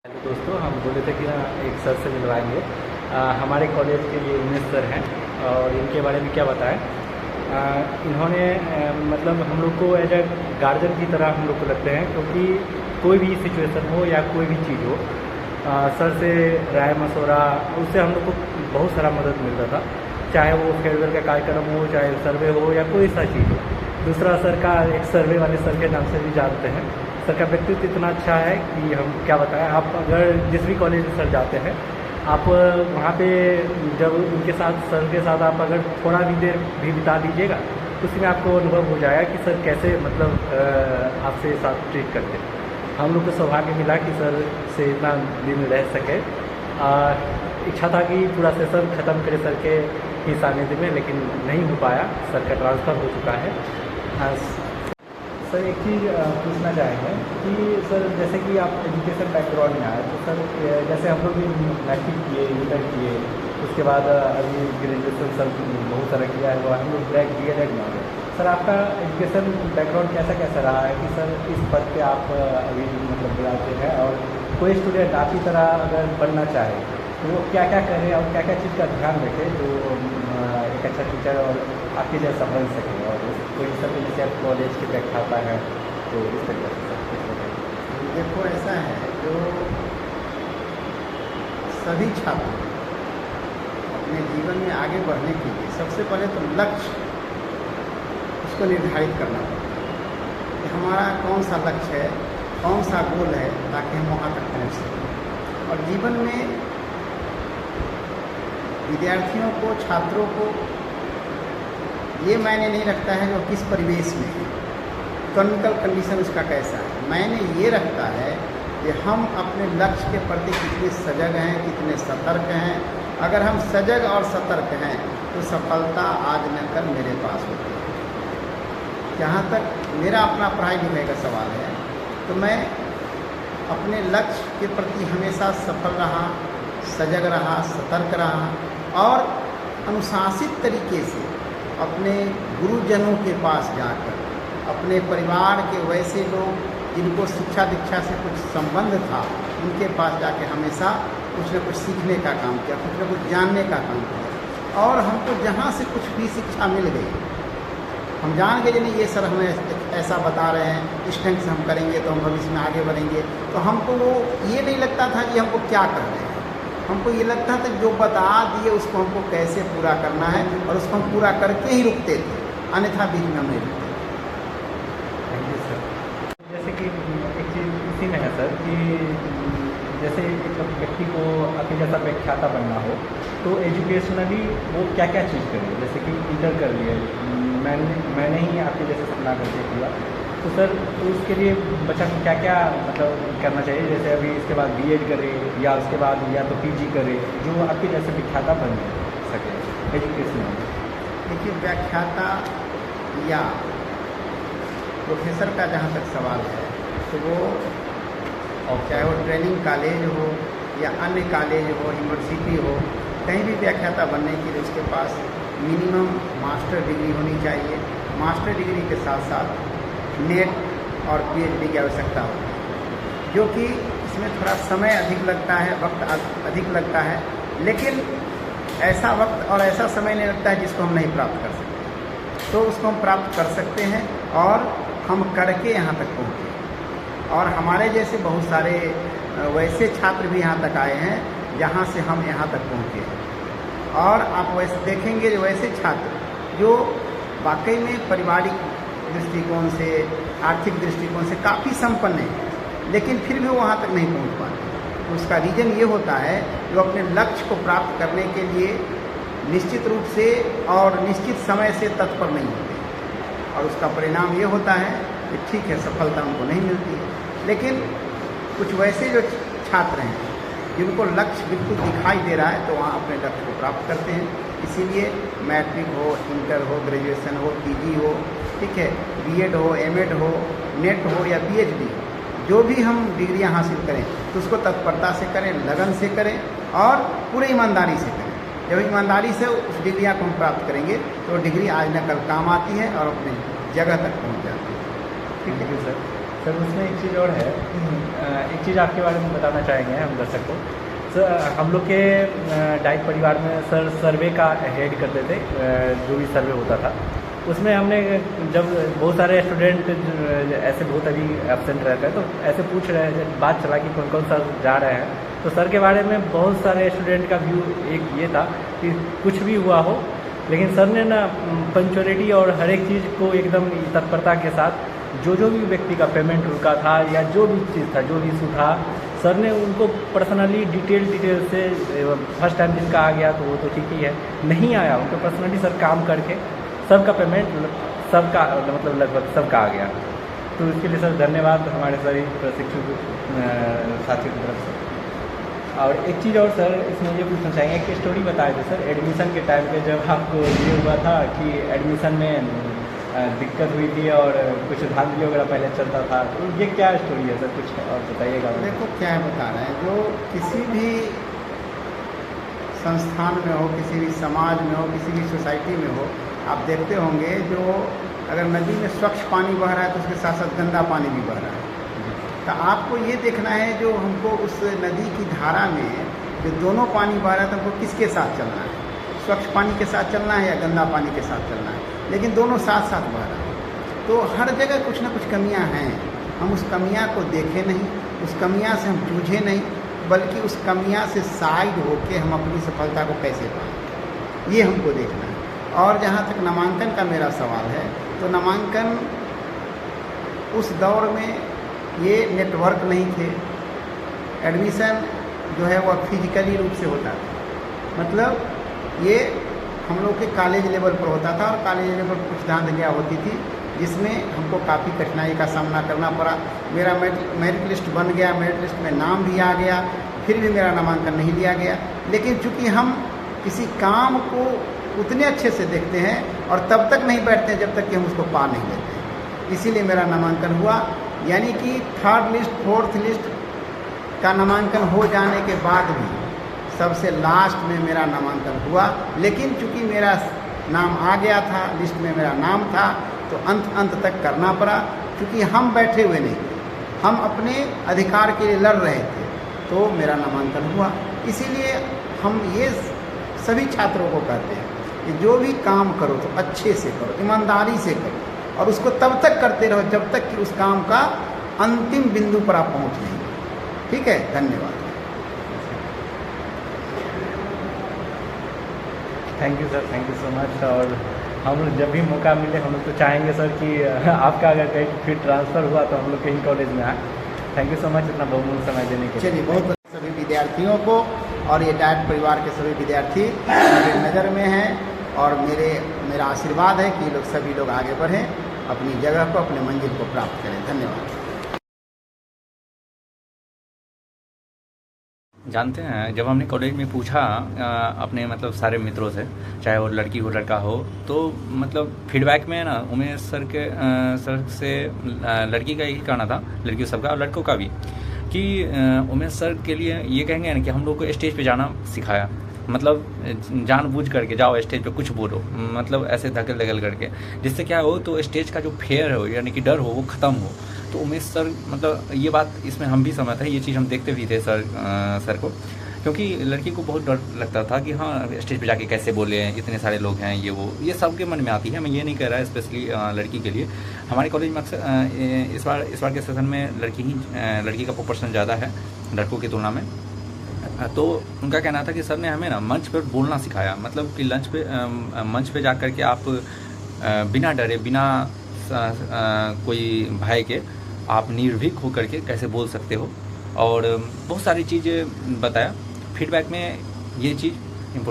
Hello दोस्तों, हम बोले थे कि ना एक सर से मिलवाएंगे। हमारे कॉलेज के ये उमेश सर हैं और इनके बारे में क्या बताएं। इन्होंने मतलब हम लोग को एज ए गार्जियन की तरह हम लोग को लगते हैं, क्योंकि कोई भी सिचुएशन हो या कोई भी चीज़ हो, सर से राय मशवरा उससे हम लोग को बहुत सारा मदद मिलता था। चाहे वो फेयरवेल का कार्यक्रम हो, चाहे सर्वे हो या कोई सा चीज़ हो। दूसरा सर का एक सर्वे वाले सर के नाम से भी जानते हैं। सर का व्यक्तित्व इतना अच्छा है कि हम क्या बताएं। आप अगर जिस भी कॉलेज में सर जाते हैं, आप वहाँ पे जब उनके साथ सर के साथ आप अगर थोड़ा भी देर भी बिता दीजिएगा तो उसमें आपको अनुभव हो जाएगा कि सर कैसे मतलब आपसे साथ ट्रीट करते हैं। हम लोग को सौभाग्य मिला कि सर से इतना दिन रह सके। इच्छा था कि पूरा सेशन ख़त्म करे सर के ही सानिध्य में, लेकिन नहीं हो पाया। सर का ट्रांसफ़र हो चुका है। सर एक चीज़ पूछना चाहेंगे कि सर जैसे कि आप एजुकेशन बैकग्राउंड में आए, तो सर जैसे हम लोग भी मैट्रिक किए, इंटर किए, उसके बाद अभी ग्रेजुएशन सर बहुत सारा किया है, वो हम लोग ब्लैक DED में आ गए। सर आपका एजुकेशन बैकग्राउंड कैसा रहा है कि सर इस पद पे आप अभी मतलब बुलाते हैं, और कोई स्टूडेंट आपकी तरह अगर बनना चाहे तो वो क्या क्या करें और क्या क्या चीज़ का ध्यान रखें जो एक अच्छा टीचर और आपके जैसा बन सके। और कोई सब जैसे आप कॉलेज के व्याख्याता है तो इस तरीके से सब कुछ बताइए। देखो, ऐसा है जो सभी छात्र अपने जीवन में आगे बढ़ने के लिए सबसे पहले तो लक्ष्य उसको निर्धारित करना पड़ता है कि हमारा कौन सा लक्ष्य है, कौन सा गोल है, ताकि हम वहाँ तक पहुँच सकें। और जीवन में विद्यार्थियों को, छात्रों को ये मायने नहीं रखता है जो किस परिवेश में है, इकोनॉमिकल कंडीशन उसका कैसा है। मायने ये रखता है कि हम अपने लक्ष्य के प्रति कितने सजग हैं, कितने सतर्क हैं। अगर हम सजग और सतर्क हैं तो सफलता आज न कल मेरे पास होती है। जहाँ तक मेरा अपना पढ़ाई लिखाई का सवाल है, तो मैं अपने लक्ष्य के प्रति हमेशा सफल रहा, सजग रहा, सतर्क रहा, और अनुशासित तरीके से अपने गुरुजनों के पास जाकर, अपने परिवार के वैसे लोग जिनको शिक्षा दीक्षा से कुछ संबंध था, उनके पास जाके हमेशा कुछ न कुछ सीखने का काम किया, कुछ न कुछ जानने का काम किया। और हमको जहाँ से कुछ भी शिक्षा मिल गई, हम जान गए नहीं ये सर हमें ऐसा बता रहे हैं, इस ढंग से हम करेंगे तो हम भविष्य में आगे बढ़ेंगे, तो हमको वो ये नहीं लगता था कि हमको क्या कर रहे हैं। हमको ये लगता था जो बता दिए उसको हमको कैसे पूरा करना है, और उसको हम पूरा करके ही रुकते थे, अन्यथा बीच में हम नहीं रुकते। Thank you sir. जैसे कि एक चीज़ इसी में है सर कि जैसे एक व्यक्ति को अपने जैसा व्याख्याता बनना हो तो एजुकेशनली वो क्या क्या चीज़ करे। जैसे कि इंटर कर लिया, मैंने ही आपके जैसे सपना करके किया, तो सर तो उसके लिए बच्चा को क्या क्या मतलब करना चाहिए। जैसे अभी इसके बाद BEd करे या उसके बाद या तो PG करे, जो आपके जैसे व्याख्याता बन सके एजुकेशन में। देखिए, व्याख्याता या प्रोफेसर का जहाँ तक सवाल है, तो वो और चाहे वो ट्रेनिंग कॉलेज हो या अन्य कॉलेज हो, यूनिवर्सिटी हो, कहीं भी व्याख्याता बनने के लिए उसके पास मिनिमम मास्टर डिग्री होनी चाहिए। मास्टर डिग्री के साथ साथ नेट और PhD की आवश्यकता होती है, जो कि इसमें थोड़ा समय अधिक लगता है, वक्त अधिक लगता है, लेकिन ऐसा वक्त और ऐसा समय नहीं लगता है जिसको हम नहीं प्राप्त कर सकते। तो उसको हम प्राप्त कर सकते हैं, और हम करके यहाँ तक पहुँचे। और हमारे जैसे बहुत सारे वैसे छात्र भी यहाँ तक आए हैं जहाँ से हम यहाँ तक पहुँचे हैं। और आप वैसे देखेंगे जो वैसे छात्र जो वाकई में पारिवारिक दृष्टिकोण से, आर्थिक दृष्टिकोण से काफ़ी संपन्न है, लेकिन फिर भी वो वहाँ तक नहीं पहुँच पाते। तो उसका रीज़न ये होता है जो अपने लक्ष्य को प्राप्त करने के लिए निश्चित रूप से और निश्चित समय से तत्पर नहीं होते, और उसका परिणाम ये होता है कि ठीक है, सफलता उनको नहीं मिलती है। लेकिन कुछ वैसे जो छात्र हैं जिनको लक्ष्य बिल्कुल दिखाई दे रहा है, तो वहाँ अपने लक्ष्य को प्राप्त करते हैं। इसीलिए मैट्रिक हो, इंटर हो, ग्रेजुएशन हो, PG हो, ठीक है, BEd हो, MAd हो, नेट हो या PhD, जो भी हम डिग्रियाँ हासिल करें तो उसको तत्परता से करें, लगन से करें और पूरे ईमानदारी से करें। जब ईमानदारी से उस डिग्रियाँ को हम प्राप्त करेंगे तो डिग्री आज न कल काम आती है और अपने जगह तक पहुँच जाती है। ठीक है सर। सर उसमें एक चीज़ और है, एक चीज़ आपके बारे में बताना चाहेंगे हम दर्शक को। सर हम लोग के डाइट परिवार में सर सर्वे का हेड करते थे, जो भी सर्वे होता था उसमें हमने जब बहुत सारे स्टूडेंट ऐसे बहुत अभी एब्सेंट रहते हैं तो ऐसे पूछ रहे हैं, बात चला कि कौन कौन सर जा रहे हैं, तो सर के बारे में बहुत सारे स्टूडेंट का व्यू एक ये था कि कुछ भी हुआ हो लेकिन सर ने ना पंक्चुअलिटी और हर एक चीज़ को एकदम तत्परता के साथ जो भी व्यक्ति का पेमेंट रुका था या जो भी चीज़ था, जो भी इशू था, सर ने उनको पर्सनली डिटेल से फर्स्ट टाइम जिनका आ गया तो वो तो ठीक ही है, नहीं आया उनको पर्सनली सर काम करके सबका पेमेंट सबका मतलब लगभग सबका आ गया। तो इसके लिए सर धन्यवाद हमारे सभी प्रशिक्षु साथियों की तरफ से। और एक चीज़ और सर इसमें ये पूछना चाहेंगे, एक स्टोरी बताए थे सर एडमिशन के टाइम पे जब आपको ये हुआ था कि एडमिशन में दिक्कत हुई थी और कुछ धांधली वगैरह पहले चलता था, तो ये क्या स्टोरी है सर, कुछ और बताइएगा। देखो क्या है बता रहे हैं, जो किसी भी संस्थान में हो, किसी भी समाज में हो, किसी भी सोसाइटी में हो, आप देखते होंगे जो अगर नदी में स्वच्छ पानी बह रहा है तो उसके साथ साथ गंदा पानी भी बह रहा है। तो आपको ये देखना है जो हमको उस नदी की धारा में जो दोनों पानी बह रहा है तो हमको किसके साथ चलना है, स्वच्छ पानी के साथ चलना है या गंदा पानी के साथ चलना है, लेकिन दोनों साथ साथ बह रहा है। तो हर जगह कुछ ना कुछ कमियां हैं, हम उस कमियां को देखें नहीं, उस कमियां से हम जूझे नहीं, बल्कि उस कमियां से साइड होके हम अपनी सफलता को कैसे पाएं, ये हमको देखना है। और जहाँ तक नामांकन का मेरा सवाल है, तो नामांकन उस दौर में ये नेटवर्क नहीं थे, एडमिशन जो है वह फिजिकली रूप से होता था, मतलब ये हम लोग के कॉलेज लेवल पर होता था और कॉलेज लेवल पर कुछ धांधलियाँ होती थी जिसमें हमको काफ़ी कठिनाई का सामना करना पड़ा। मेरा मेरिट लिस्ट बन गया, मेरिट लिस्ट में नाम भी आ गया, फिर भी मेरा नामांकन नहीं लिया गया। लेकिन चूँकि हम किसी काम को उतने अच्छे से देखते हैं और तब तक नहीं बैठते हैं जब तक कि हम उसको पा नहीं लेते हैं, इसीलिए मेरा नामांकन हुआ। यानी कि थर्ड लिस्ट फोर्थ लिस्ट का नामांकन हो जाने के बाद भी सबसे लास्ट में मेरा नामांकन हुआ, लेकिन चूँकि मेरा नाम आ गया था, लिस्ट में मेरा नाम था, तो अंत तक करना पड़ा। क्योंकि हम बैठे हुए नहीं, हम अपने अधिकार के लिए लड़ रहे थे, तो मेरा नामांकन हुआ। इसीलिए हम ये सभी छात्रों को कहते हैं कि जो भी काम करो तो अच्छे से करो, ईमानदारी से करो और उसको तब तक करते रहो जब तक कि उस काम का अंतिम बिंदु पर आप पहुँच नहीं। ठीक है, धन्यवाद। Thank you sir, thank you so much. और हम लोग जब भी मौका मिले हम लोग तो चाहेंगे सर कि आपका अगर कहीं फिर ट्रांसफ़र हुआ तो हम लोग कहीं कॉलेज में आए। थैंक यू सो मच इतना बहुमूल्य समय देने के लिए। चलिए, बहुत सभी विद्यार्थियों को और ये डाइट परिवार के सभी विद्यार्थी मेरे नज़र में हैं और मेरा आशीर्वाद है कि ये लोग सभी लोग आगे बढ़ें, अपनी जगह को, अपने मंजिल को प्राप्त करें। धन्यवाद। जानते हैं, जब हमने कॉलेज में पूछा अपने मतलब सारे मित्रों से, चाहे वो लड़की हो लड़का हो, तो मतलब फीडबैक में ना उमेश सर से लड़की का यही कहना था, लड़कियों सबका और लड़कों का भी, कि उमेश सर के लिए ये कहेंगे ना कि हम लोग को स्टेज पे जाना सिखाया, मतलब जानबूझ करके जाओ स्टेज पे कुछ बोलो, मतलब ऐसे धकल करके, जिससे क्या हो तो स्टेज का जो फेयर हो यानी कि डर हो वो ख़त्म हो। तो उमेश सर मतलब ये बात इसमें हम भी समझते हैं, ये चीज़ हम देखते भी थे सर को, क्योंकि लड़की को बहुत डर लगता था कि हाँ स्टेज पे जाके कैसे बोले, इतने सारे लोग हैं, ये सबके मन में आती है। मैं ये नहीं कह रहा स्पेशली लड़की के लिए, हमारे कॉलेज में अक्सर इस बार के सेशन में लड़की का प्रोपोर्शन ज़्यादा है लड़कों की तुलना में। तो उनका कहना था कि सर ने हमें ना मंच पर बोलना सिखाया, मतलब कि मंच पे जा कर के आप बिना डरे, बिना कोई भय के आप निर्भीक होकर के कैसे बोल सकते हो, और बहुत सारी चीज़ें बताया। फीडबैक में ये चीज़ इम्पोर्टेंट